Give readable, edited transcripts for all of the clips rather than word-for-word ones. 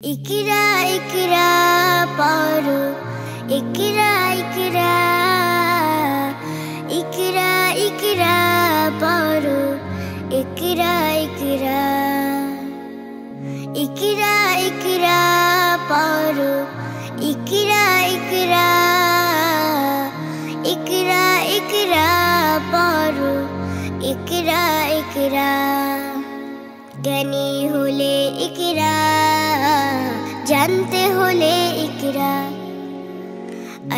Ikra ikra paru, ikra ikra, ikra ikra paru, ikra ikra, ikra ikra paru, ikra ikra, ikra ikra paru, ikra ikra. জ্ঞানী হলে ইকরা, জানতে হলে ইকরা।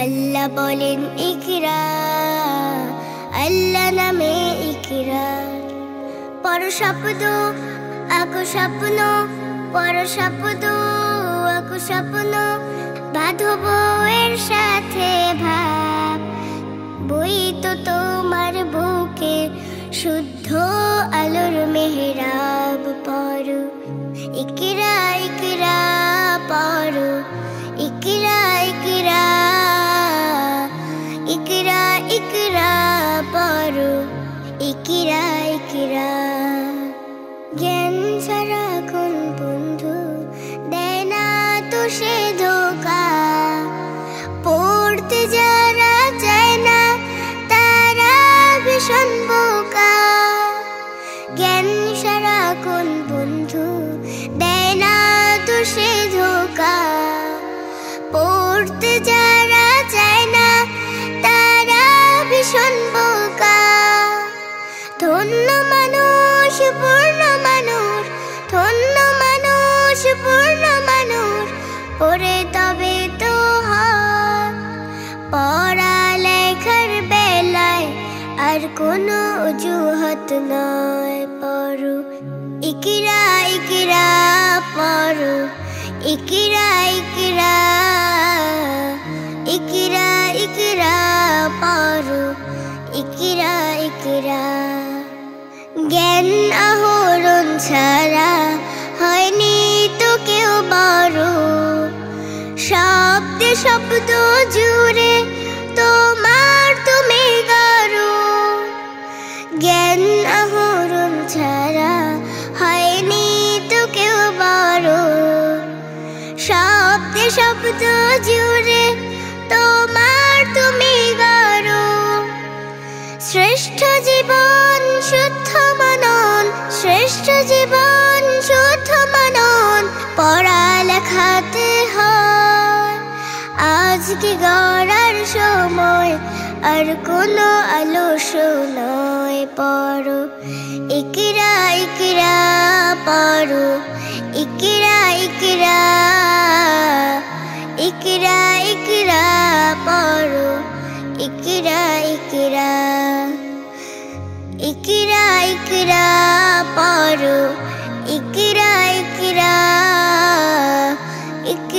আল্লাহ বলেন ইকরা, আল্লাহ নামে ইকরা। পড়ো শব্দ আঁকো স্বপ্ন, পড়ো শব্দ আঁকো স্বপ্ন, বাঁধো বউয়ের সাথে ভাব। বই তো তোমার বুকে শুদ্ধ আলোর মেহরাব। পড়ো ইকরা ইকরা পড়ো, ইকরা ইকরা, ইকরা ইকরা পড়ো, ইকরা ইকরা। জ্ঞান ছাড়া কোন বন্ধু দেয় না তো সে ধোঁকা। পড়তে যারা চায় না তারা ভীষণ বোকা। জ্ঞান ছাড়া কোন বন্ধু দেয় না তো সে ধোঁকা। পড়তে যারা চায় না তারা ভীষণ বোকা। ধন্য মানুষ পূর্ণ মানুষ, ধন্য মানুষ পূর্ণ মানুষ, পড়ে তবে তো হয়। পড়ালেখার বেলায় আর কোনো অজুহাত নয়। পড়ো ইকরা ইকরা পড়ো, ইকরা ইকরা, ইকরা ইকরা পড়ো, ইকরা ইকরা। জ্ঞান আহরণ ছাড়া হয়নি তো কেউ বড়। শব্দে শব্দ জুড়ে তোমার তুমি গড়ো। জ্ঞান আহরণ ছাড়া হয়নি তো কেউ বড়। শব্দে শব্দ জুড়ে তোমার তুমি গড়ো। শ্রেষ্ঠ জীবন শুদ্ধ মনন, শ্রেষ্ঠ জীবন শুদ্ধ মনন, পড়ালেখাতে হয়। আজকে গড়ার সময় আর কোনো আলস্য নয়। পড়ো ইকরা ইকরা পড়ো, ইকরা ইকরা, ইকরা ইকরা পড়ো, ইকরা ইকরা, ইকরা ইকরা পড়ো, ইকরা ইকরা, ইকরা